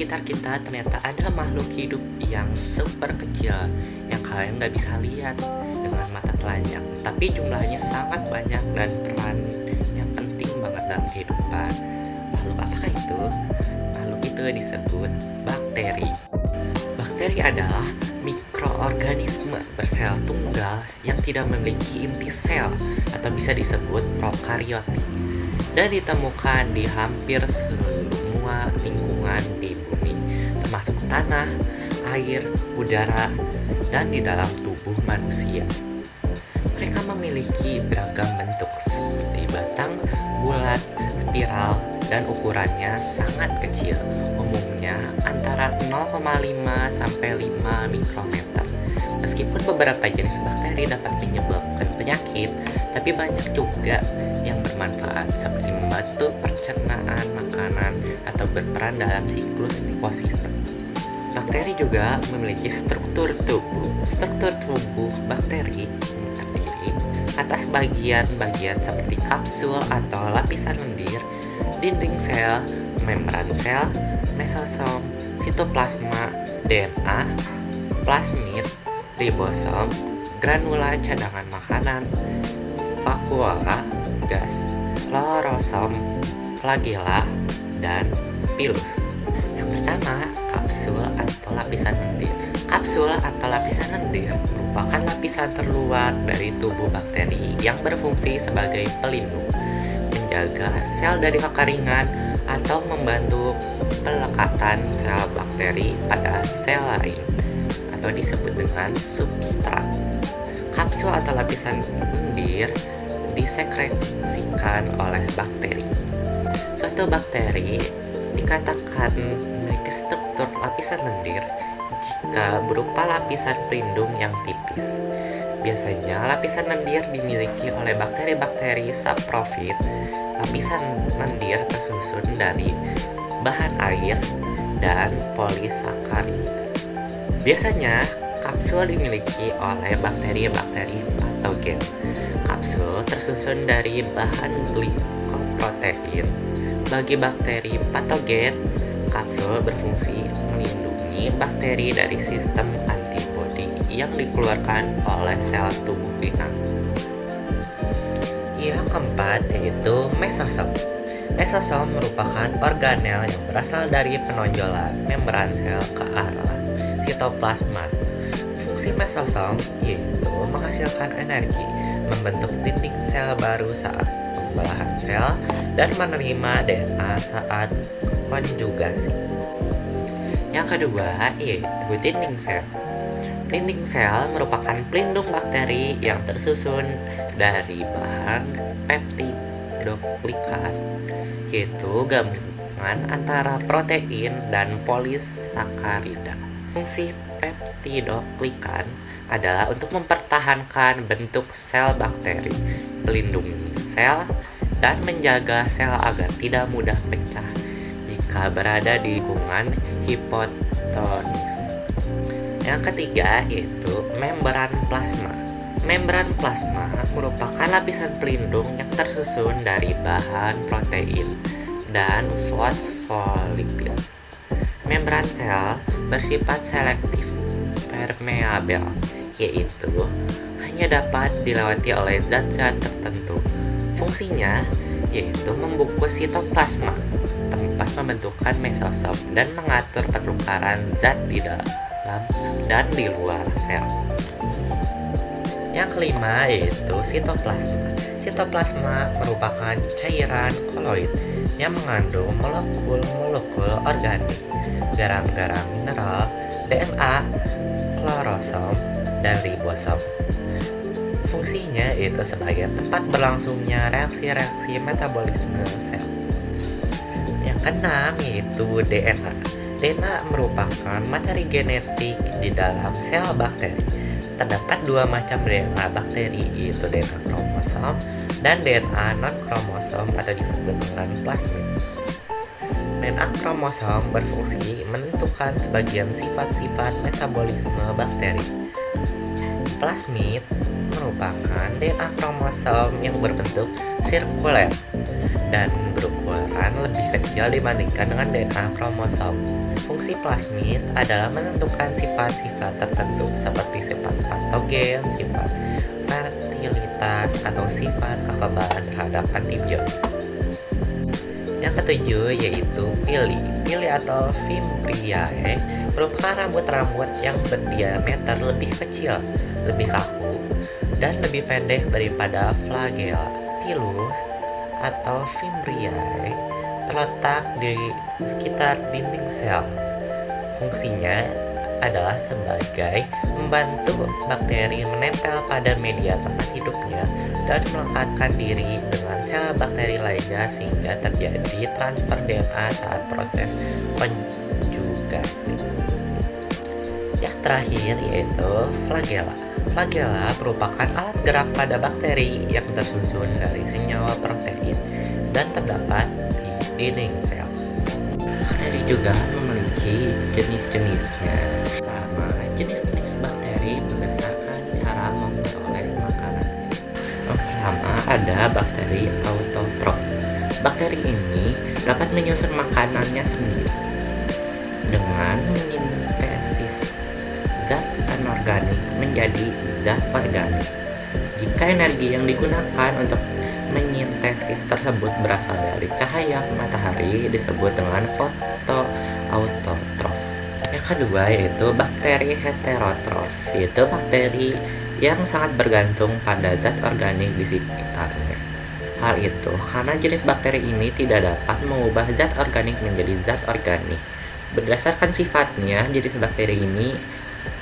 sekitar kita ternyata ada makhluk hidup yang super kecil yang kalian nggak bisa lihat dengan mata telanjang, tapi jumlahnya sangat banyak dan perannya penting banget dalam kehidupan. Makhluk apakah itu? Makhluk itu disebut bakteri. Bakteri adalah mikroorganisme bersel tunggal yang tidak memiliki inti sel atau bisa disebut prokariotik dan ditemukan di hampir semua lingkungan di bumi, termasuk tanah, air, udara, dan di dalam tubuh manusia. Mereka memiliki beragam bentuk seperti batang, bulat, spiral, dan ukurannya sangat kecil, umumnya antara 0,5 sampai 5 mikrometer. Meskipun beberapa jenis bakteri dapat menyebabkan penyakit, tapi banyak juga yang bermanfaat seperti membantu pencernaan makanan atau berperan dalam siklus ekosistem. Bakteri juga memiliki struktur tubuh. Struktur tubuh bakteri terdiri atas bagian-bagian seperti kapsul atau lapisan lendir, dinding sel, membran sel, mesosom, sitoplasma, DNA, plasmid, ribosom, granula cadangan makanan, vakuola, gas, klorosom, flagella, dan pilus. Yang pertama, kapsul atau lapisan lendir. Kapsul atau lapisan lendir merupakan lapisan terluar dari tubuh bakteri yang berfungsi sebagai pelindung, menjaga sel dari kekeringan atau membantu pelekatan sel bakteri pada sel lain atau disebut dengan substrat. Kapsul atau lapisan lendir disekresikan oleh bakteri. Suatu bakteri dikatakan memiliki struktur lapisan lendir jika berupa lapisan pelindung yang tipis. Biasanya lapisan lendir dimiliki oleh bakteri-bakteri saprofit. Lapisan lendir tersusun dari bahan air dan polisakarida. Biasanya kapsul dimiliki oleh bakteri-bakteri patogen. Kapsul tersusun dari bahan glikoprotein. Bagi bakteri patogen, kapsul berfungsi melindungi bakteri dari sistem antibodi yang dikeluarkan oleh sel tubuh inang. Yang keempat yaitu mesosom. Mesosom merupakan organel yang berasal dari penonjolan membran sel ke arah sitoplasma. Fungsi mesosom yaitu menghasilkan energi, membentuk dinding sel baru saat pembelahan sel, dan menerima DNA saat konjugasi. Yang kedua yaitu dinding sel. Dinding sel merupakan pelindung bakteri yang tersusun dari bahan peptidoglikan, yaitu gabungan antara protein dan polisakarida. Fungsi peptidoglikan adalah untuk mempertahankan bentuk sel bakteri, melindungi sel, dan menjaga sel agar tidak mudah pecah jika berada di lingkungan hipotonis. Yang ketiga yaitu membran plasma. Membran plasma merupakan lapisan pelindung yang tersusun dari bahan protein dan fosfolipid. Membran sel bersifat selektif permeabel, yaitu hanya dapat dilewati oleh zat-zat tertentu. Fungsinya yaitu membungkus sitoplasma, tempat pembentukan mesosom, dan mengatur pertukaran zat di dalam dan di luar sel. Yang kelima yaitu sitoplasma. Sitoplasma merupakan cairan koloid yang mengandung molekul-molekul organik, garam-garam mineral, DNA, klorosom, dan ribosom. Fungsinya yaitu sebagai tempat berlangsungnya reaksi-reaksi metabolisme sel. Yang keenam yaitu DNA. DNA merupakan materi genetik di dalam sel bakteri. Terdapat dua macam DNA bakteri, yaitu DNA kromosom dan DNA non-kromosom atau disebut dengan plasmid. DNA kromosom berfungsi menentukan sebagian sifat-sifat metabolisme bakteri. Plasmid merupakan DNA kromosom yang berbentuk sirkuler dan berukuran lebih kecil dibandingkan dengan DNA kromosom. Fungsi plasmid adalah menentukan sifat-sifat tertentu seperti sifat patogen, sifat fertilitas, atau sifat kekebalan terhadap antibiotik. Yang ketujuh yaitu pili. Pili atau Fimbriae merupakan rambut-rambut yang berdiameter lebih kecil, lebih kaku, dan lebih pendek daripada flagella. Pilus atau Fimbriae terletak di sekitar dinding sel. Fungsinya adalah sebagai membantu bakteri menempel pada media tempat hidupnya dan melekatkan diri dengan sel bakteri lainnya sehingga terjadi transfer DNA saat proses konjugasi. Yang terakhir yaitu flagella. Flagella merupakan alat gerak pada bakteri yang tersusun dari senyawa protein dan terdapat di dinding sel. Bakteri juga memiliki jenis-jenisnya. Pertama, jenis-jenis bakteri berdasarkan cara memperoleh makanan. Yang pertama ada bakteri autotrof. Bakteri ini dapat menyusun makanannya sendiri dengan mesintesis zat anorganik menjadi zat organik. Jika energi yang digunakan untuk mesintesis tersebut berasal dari cahaya matahari disebut dengan fotoautotrof. Yang kedua yaitu bakteri heterotrof, yaitu bakteri yang sangat bergantung pada zat organik di sekitarnya. Hal itu karena jenis bakteri ini tidak dapat mengubah zat organik menjadi zat organik. Berdasarkan sifatnya, jenis bakteri ini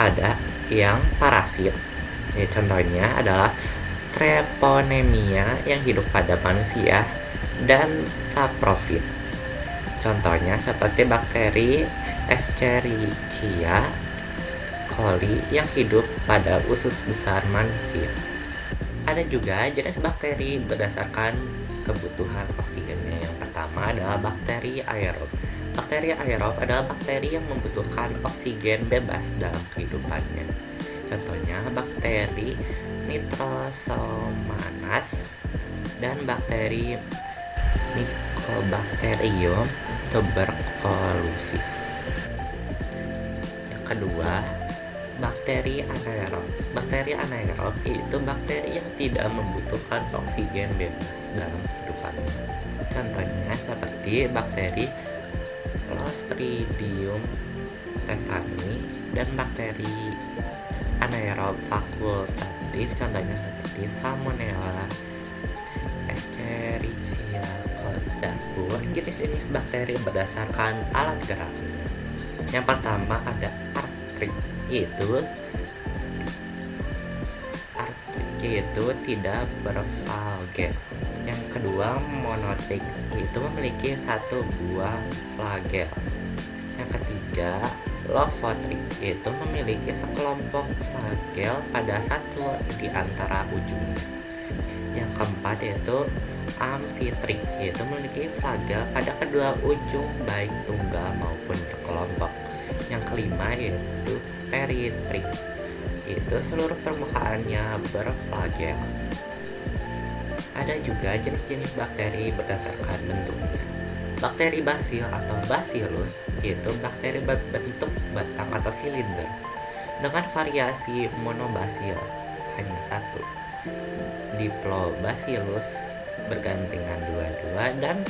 ada yang parasit. Contohnya adalah Treponemia yang hidup pada manusia dan saprofit. Contohnya seperti bakteri Escherichia coli yang hidup pada usus besar manusia. Ada juga jenis bakteri berdasarkan kebutuhan oksigennya. Yang pertama adalah bakteri aerob. Bakteri aerob adalah bakteri yang membutuhkan oksigen bebas dalam kehidupannya. Contohnya bakteri Nitrosomonas dan bakteri Mycobacterium tuberculosis. Yang kedua, bakteri anaerob. Bakteri anaerob yaitu bakteri yang tidak membutuhkan oksigen bebas dalam kehidupannya. Contohnya seperti bakteri Clostridium tetanus dan bakteri anaerob fakultatif, contohnya seperti Salmonella, Escherichia coli. Pun jenis-jenis bakteri berdasarkan alat geraknya. Yang pertama ada artrik, yaitu tidak berflagel. Yang kedua monotrik, yaitu memiliki satu buah flagel. Yang ketiga Lophotric, yaitu memiliki sekelompok flagel pada satu di antara ujungnya. Yang keempat yaitu Amphitric, yaitu memiliki flagel pada kedua ujung baik tunggal maupun berkelompok. Yang kelima yaitu Peritric, yaitu seluruh permukaannya berflagel. Ada juga jenis-jenis bakteri berdasarkan bentuknya. Bakteri basil atau bacillus yaitu bakteri berbentuk batang atau silinder dengan variasi monobacil hanya satu, diplobacillus bergandengan dua-dua, dan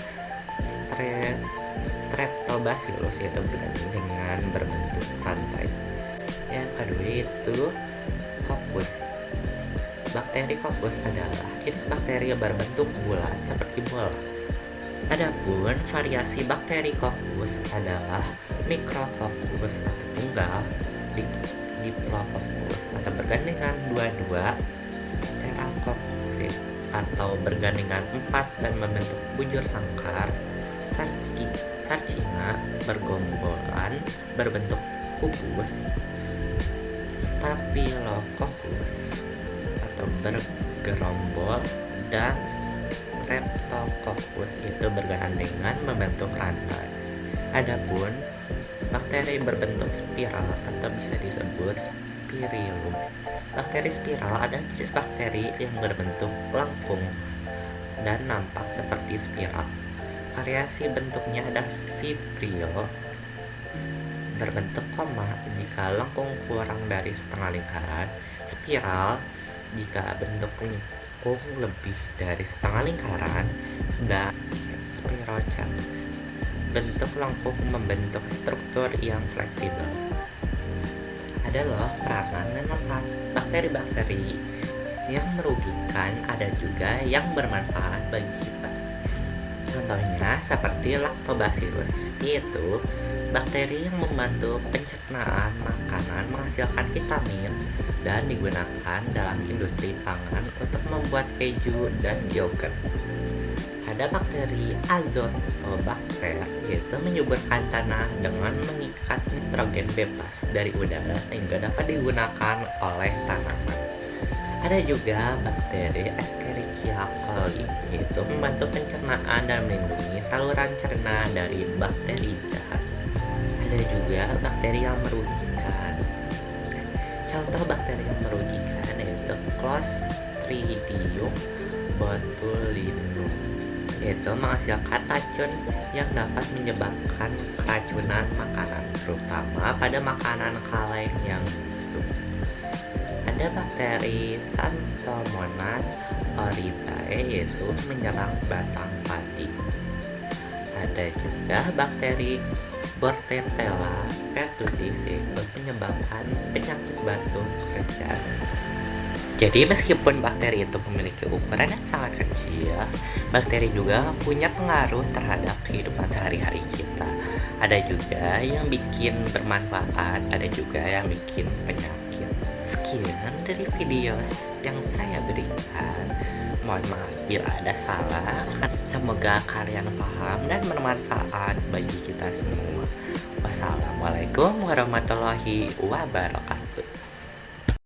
streptobacillus yaitu bergandengan berbentuk rantai. Yang kedua itu Coccus. Bakteri Coccus adalah jenis bakteri yang berbentuk bulat seperti bola. Adapun variasi bakteri Coccus adalah Micrococcus atau tunggal, Diplococcus atau bergandengan dua-dua, Pterococcus atau bergandengan 4 dan membentuk bujur sangkar, Sarcina bergombolan berbentuk kubus, Staphylococcus atau bergerombol, dan Streptococcus itu bergandengan membentuk rantai. Adapun bakteri berbentuk spiral atau bisa disebut spirillum. Bakteri spiral adalah jenis bakteri yang berbentuk lengkung dan nampak seperti spiral. Variasi bentuknya ada vibrio berbentuk koma jika lengkung kurang dari setengah lingkaran, spiral jika bentuk lengkung lebih dari setengah lingkaran, dan spirochete bentuk lengkung membentuk struktur yang fleksibel. Ada loh peranan dan manfaat bakteri-bakteri yang merugikan, ada juga yang bermanfaat bagi kita. Contohnya seperti Lactobacillus, yaitu bakteri yang membantu pencernaan makanan, menghasilkan vitamin, dan digunakan dalam industri pangan untuk membuat keju dan yogurt. Ada bakteri Azotobacter, yaitu menyuburkan tanah dengan mengikat nitrogen bebas dari udara sehingga dapat digunakan oleh tanaman. Ada juga bakteri Escherichia coli, yaitu membantu pencernaan dan melindungi saluran cerna dari bakteri jahat. Ada juga bakteri yang merugikan. Contoh bakteri yang merugikan yaitu Clostridium botulinum, yaitu menghasilkan racun yang dapat menyebabkan keracunan makanan, terutama pada makanan kaleng yang busuk. Ada bakteri Xanthomonas oryzae, yaitu menyerang batang padi. Ada juga bakteri Bordetella pertussis, yaitu menyebabkan penyakit batuk kelenjar. Jadi meskipun bakteri itu memiliki ukuran yang sangat kecil, bakteri juga punya pengaruh terhadap kehidupan sehari-hari kita. Ada juga yang bikin bermanfaat, ada juga yang bikin penyakit. Sekian dari video yang saya berikan. Mohon maaf bila ada salah. Semoga kalian paham dan bermanfaat bagi kita semua. Wassalamualaikum warahmatullahi wabarakatuh.